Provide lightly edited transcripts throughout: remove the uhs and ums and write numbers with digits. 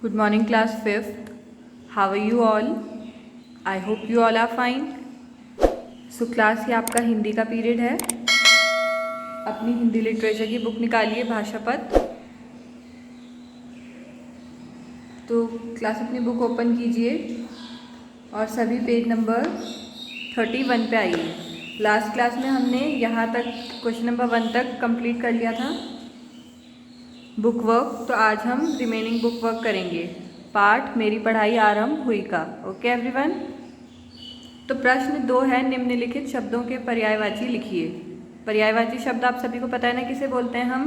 Good morning, class 5th. How are you all? I hope you all are fine. So class, ये आपका हिंदी का period है. अपनी Hindi literature की बुक निकालिए, भाषा पद. तो क्लास अपनी बुक ओपन कीजिए और सभी पेज नंबर 31 पे आइए. लास्ट क्लास में हमने यहाँ तक क्वेश्चन नंबर 1 तक कंप्लीट कर लिया था बुक वर्क. तो आज हम रिमेनिंग बुक वर्क करेंगे. पाठ मेरी पढ़ाई आरंभ हुई का. Okay everyone. तो प्रश्न 2 है, निम्नलिखित शब्दों के पर्यायवाची लिखिए. पर्यायवाची शब्द आप सभी को पता है ना किसे बोलते हैं हम.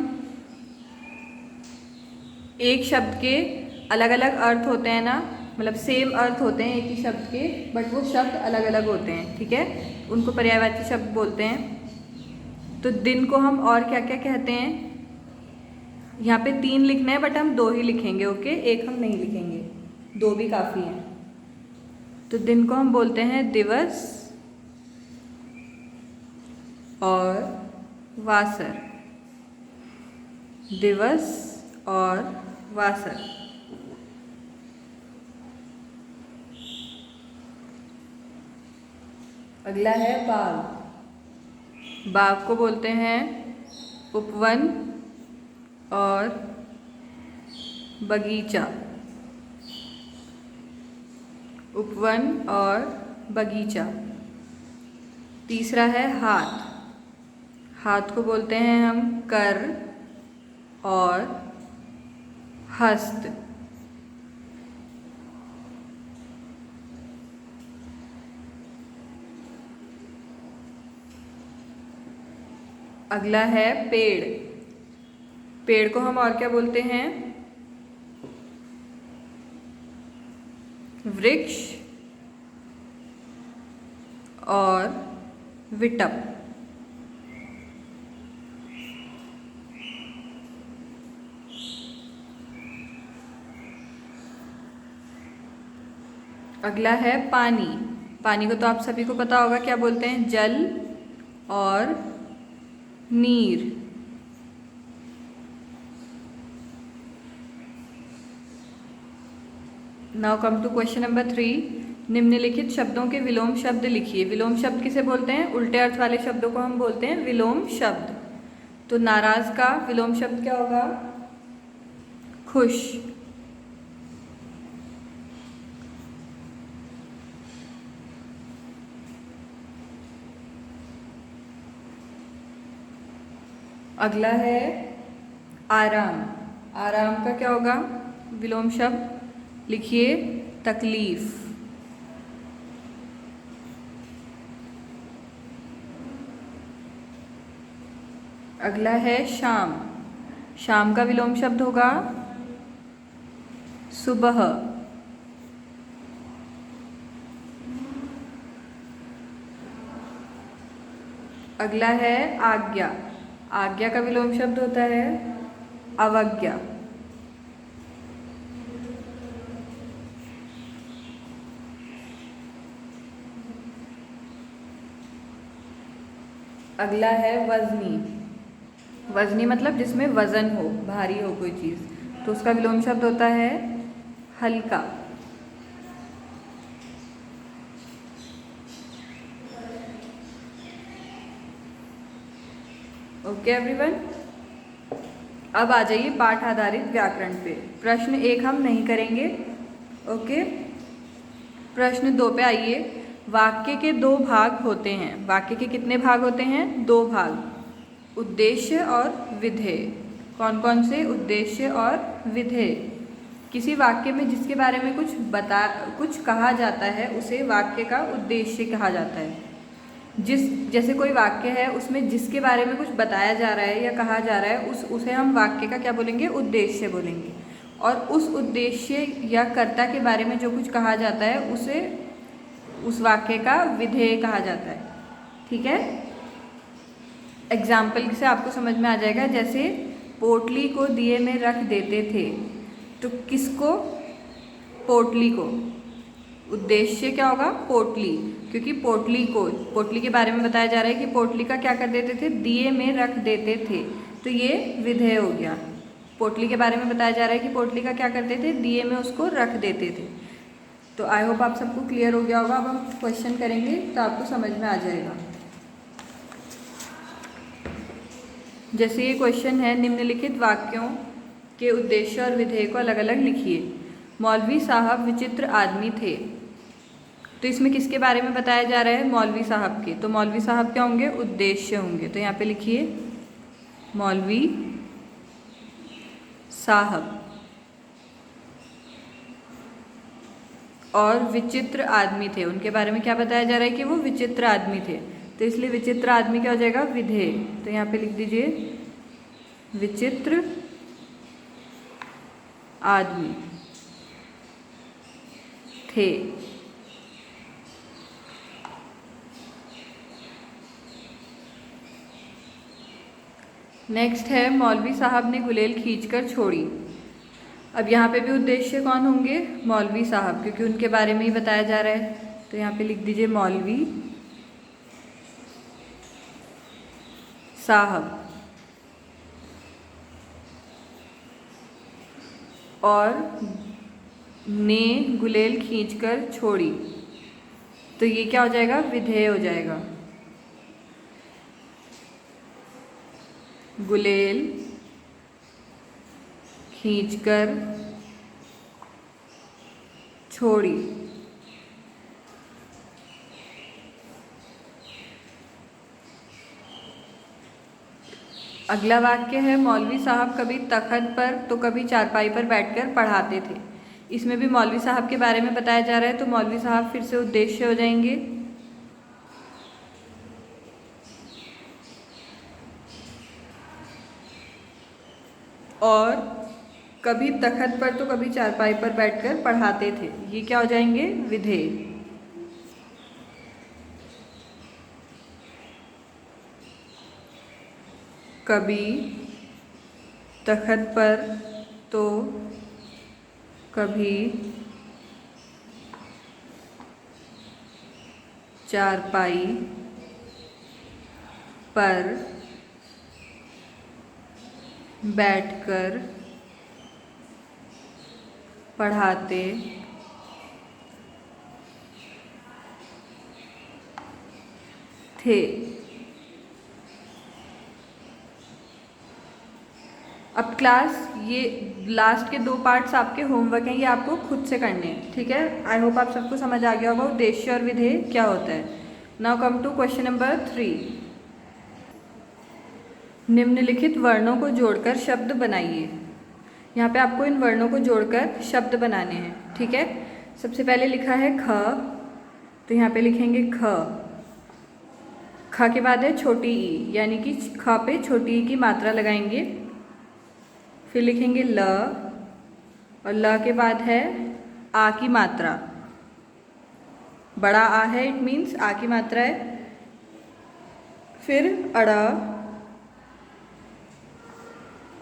एक शब्द के अलग अलग अर्थ होते हैं ना, मतलब सेम अर्थ होते हैं एक ही शब्द के, बट वो शब्द अलग अलग होते हैं. ठीक है, उनको पर्यायवाची शब्द बोलते हैं. तो दिन को हम और क्या क्या कहते हैं. यहाँ पे 3 लिखना है बट हम 2 ही लिखेंगे. ओके, एक हम नहीं लिखेंगे, 2 भी काफ़ी हैं. तो दिन को हम बोलते हैं दिवस और वासर. दिवस और वासर. अगला है बाग. बाग को बोलते हैं उपवन और बगीचा. उपवन और बगीचा. तीसरा है हाथ. हाथ को बोलते हैं हम कर और हस्त. अगला है पेड़. पेड़ को हम और क्या बोलते हैं. वृक्ष और विटप. अगला है पानी. पानी को तो आप सभी को पता होगा क्या बोलते हैं. जल और नीर. Now come to question number 3. निम्नलिखित शब्दों के विलोम शब्द लिखिए. विलोम शब्द किसे बोलते हैं. उल्टे अर्थ वाले शब्दों को हम बोलते हैं विलोम शब्द. तो नाराज का विलोम शब्द क्या होगा. खुश. अगला है आराम. आराम का क्या होगा विलोम शब्द. लिखिए तकलीफ. अगला है शाम. शाम का विलोम शब्द होगा सुबह. अगला है आज्ञा. आज्ञा का विलोम शब्द होता है अवज्ञा. अगला है वजनी. वजनी मतलब जिसमें वजन हो, भारी हो कोई चीज़, तो उसका विलोम शब्द होता है हल्का. Okay everyone. अब आ जाइए पाठ आधारित व्याकरण पे. प्रश्न 1 हम नहीं करेंगे. ओके, प्रश्न 2 पे आइए. वाक्य के 2 भाग होते हैं. वाक्य के कितने भाग होते हैं. 2 भाग. उद्देश्य और विधेय. कौन कौन से. उद्देश्य और विधेय. किसी वाक्य में जिसके बारे में कुछ कहा जाता है उसे वाक्य का उद्देश्य कहा जाता है. जैसे कोई वाक्य है उसमें जिसके बारे में कुछ बताया जा रहा है या कहा जा रहा है उसे हम वाक्य का क्या बोलेंगे. उद्देश्य बोलेंगे. और उस उद्देश्य या कर्ता के बारे में जो कुछ कहा जाता है उसे उस वाक्य का विधेय कहा जाता है. ठीक है, एग्जाम्पल से आपको समझ में आ जाएगा. जैसे पोटली को दिए में रख देते थे. तो किसको. पोटली को. उद्देश्य क्या होगा पोटली, क्योंकि पोटली के बारे में बताया जा रहा है कि पोटली का क्या कर देते थे. दिए में रख देते थे. तो ये विधेय हो गया. पोटली के बारे में बताया जा रहा है कि पोटली का क्या करते थे, दिए में उसको रख देते थे। तो आई होप आप सबको क्लियर हो गया होगा। अब हम क्वेश्चन करेंगे तो आपको समझ में आ जाएगा। जैसे ये क्वेश्चन है, निम्नलिखित वाक्यों के उद्देश्य और विधेय को अलग अलग लिखिए। मौलवी साहब विचित्र आदमी थे। तो इसमें किसके बारे में बताया जा रहा है, मौलवी साहब के। तो मौलवी साहब क्या होंगे, उद्देश्य होंगे। तो यहाँ पे लिखिए मौलवी साहब। और विचित्र आदमी थे, उनके बारे में क्या बताया जा रहा है कि वो विचित्र आदमी थे। तो इसलिए विचित्र आदमी क्या हो जाएगा, विधेय। तो यहाँ पे लिख दीजिए विचित्र आदमी थे। नेक्स्ट है, मौलवी साहब ने गुलेल खींचकर छोड़ी। अब यहाँ पे भी उद्देश्य कौन होंगे, मौलवी साहब, क्योंकि उनके बारे में ही बताया जा रहा है। तो यहाँ पे लिख दीजिए मौलवी साहब। और ने गुलेल खींचकर छोड़ी, तो ये क्या हो जाएगा, विधेय हो जाएगा। गुलेल खींचकर छोड़ी। अगला वाक्य है, मौलवी साहब कभी तख्त पर तो कभी चारपाई पर बैठकर पढ़ाते थे। इसमें भी मौलवी साहब के बारे में बताया जा रहा है। तो मौलवी साहब फिर से उद्देश्य हो जाएंगे। और कभी तख्त पर तो कभी चारपाई पर बैठकर पढ़ाते थे, ये क्या हो जाएंगे, विधेय। कभी तख्त पर तो कभी चारपाई पर बैठकर पढ़ाते थे। अब क्लास, ये लास्ट के 2 पार्ट्स आपके होमवर्क हैं, ये आपको खुद से करने हैं, ठीक है। आई होप आप सबको समझ आ गया होगा उद्देश्य और विधेय क्या होता है। Now come to question number 3। निम्नलिखित वर्णों को जोड़कर शब्द बनाइए। यहाँ पे आपको इन वर्णों को जोड़कर शब्द बनाने हैं, ठीक है। सबसे पहले लिखा है ख, तो यहाँ पे लिखेंगे ख। ख के बाद है छोटी ई, यानी कि ख पे छोटी ई की मात्रा लगाएंगे। फिर लिखेंगे ल, और ल के बाद है आ की मात्रा। बड़ा आ है, इट मीन्स आ की मात्रा है। फिर अड़ा,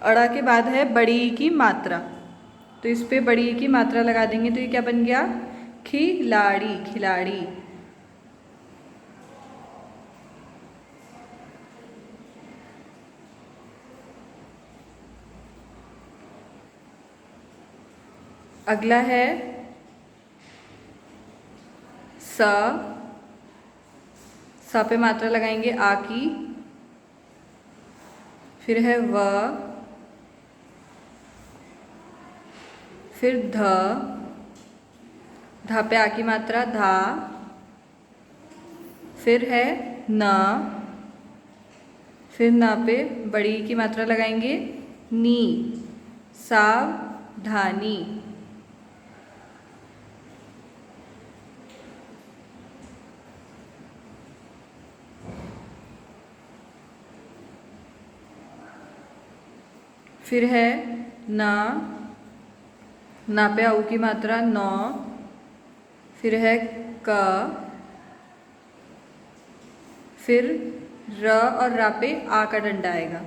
अड़ा के बाद है बड़ी ई की मात्रा। तो इस पे बड़ी ई की मात्रा लगा देंगे, तो ये क्या बन गया, खिलाड़ी, खिलाड़ी। अगला है स, स पे मात्रा लगाएंगे आ की। फिर है व, फिर ध, ध पे आ की मात्रा धा। फिर है न, फिर न पे बड़ी की मात्रा लगाएंगे नी, सावधानी। फिर है ना, ना पे आऊ की मात्रा नौ। फिर है क, फिर र और रा पे आ का डंडा आएगा।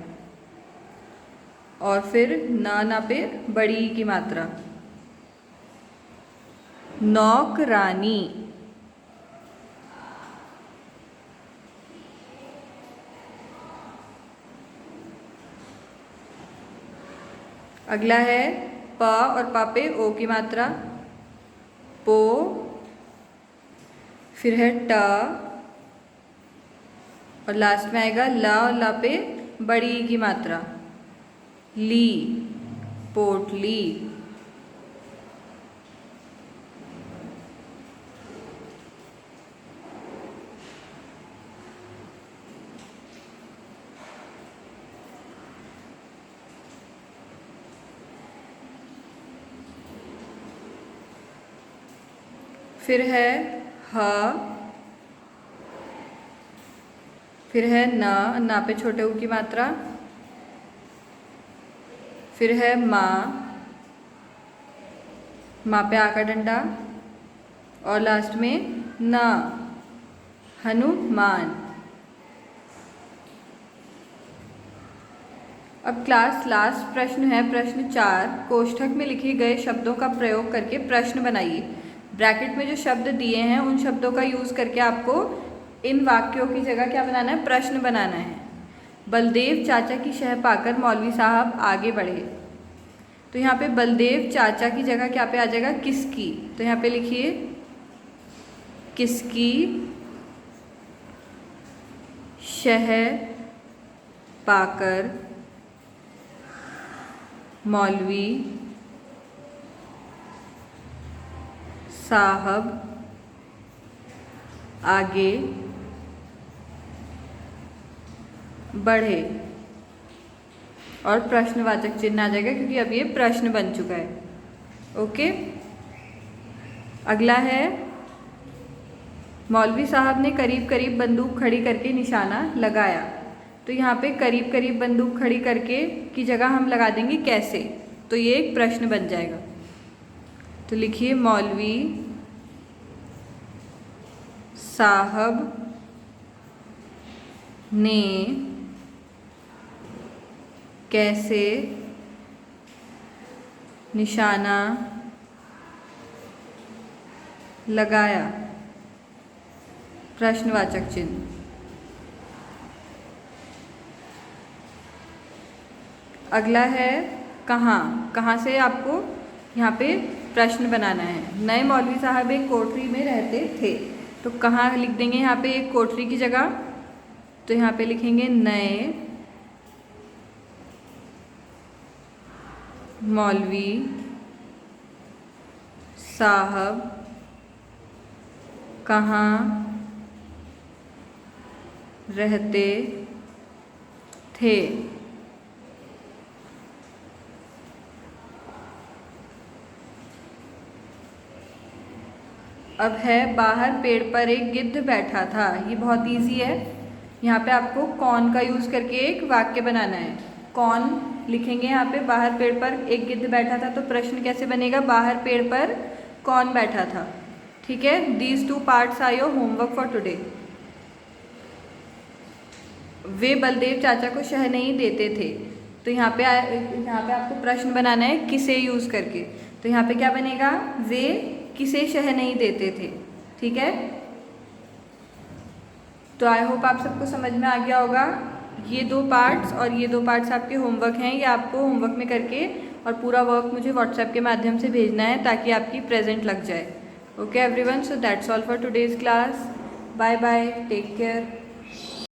और फिर ना पे बड़ी की मात्रा, नौकरानी। अगला है प और प पे ओ की मात्रा, पो। फिर है ट और लास्ट में आएगा ला और ला पे बड़ी ई की मात्रा, ली, पोटली। फिर है ह, फिर है न, ना पे छोटे ऊ की मात्रा। फिर है माँ, माँ पे आ का डंडा और लास्ट में न, हनुमान। अब क्लास लास्ट प्रश्न है प्रश्न 4। कोष्ठक में लिखे गए शब्दों का प्रयोग करके प्रश्न बनाइए। ब्रैकेट में जो शब्द दिए हैं उन शब्दों का यूज़ करके आपको इन वाक्यों की जगह क्या बनाना है, प्रश्न बनाना है। बलदेव चाचा की शह पाकर मौलवी साहब आगे बढ़े। तो यहाँ पे बलदेव चाचा की जगह क्या पे आ जाएगा, किसकी। तो यहाँ पे लिखिए किसकी शह पाकर मौलवी साहब आगे बढ़े और प्रश्नवाचक चिन्ह आ जाएगा क्योंकि अब ये प्रश्न बन चुका है। ओके, अगला है मौलवी साहब ने करीब करीब बंदूक खड़ी करके निशाना लगाया। तो यहाँ पे करीब करीब बंदूक खड़ी करके की जगह हम लगा देंगे कैसे, तो ये एक प्रश्न बन जाएगा। तो लिखिए मौलवी साहब ने कैसे निशाना लगाया, प्रश्नवाचक चिन्ह। अगला है कहाँ, कहाँ से आपको यहाँ पे प्रश्न बनाना है। नए मौलवी साहब एक कोठरी में रहते थे। तो कहाँ लिख देंगे यहाँ पे एक कोठरी की जगह, तो यहाँ पे लिखेंगे नए मौलवी साहब कहाँ रहते थे। अब है बाहर पेड़ पर एक गिद्ध बैठा था। ये बहुत इजी है। यहाँ पे आपको कौन का यूज़ करके एक वाक्य बनाना है। कौन लिखेंगे यहाँ पे, बाहर पेड़ पर एक गिद्ध बैठा था, तो प्रश्न कैसे बनेगा, बाहर पेड़ पर कौन बैठा था। ठीक है, these 2 parts are your homework for today. वे बलदेव चाचा को शह नहीं देते थे। तो यहाँ पे आपको प्रश्न बनाना है किसे यूज़ करके। तो यहाँ पे क्या बनेगा, वे किसे शह नहीं देते थे। ठीक है, तो आई होप आप सबको समझ में आ गया होगा। ये 2 पार्ट्स और ये 2 पार्ट्स आपके होमवर्क हैं। ये आपको होमवर्क में करके और पूरा वर्क मुझे व्हाट्सएप के माध्यम से भेजना है ताकि आपकी प्रेजेंट लग जाए। Okay everyone, so that's all for today's class. Bye bye, take care.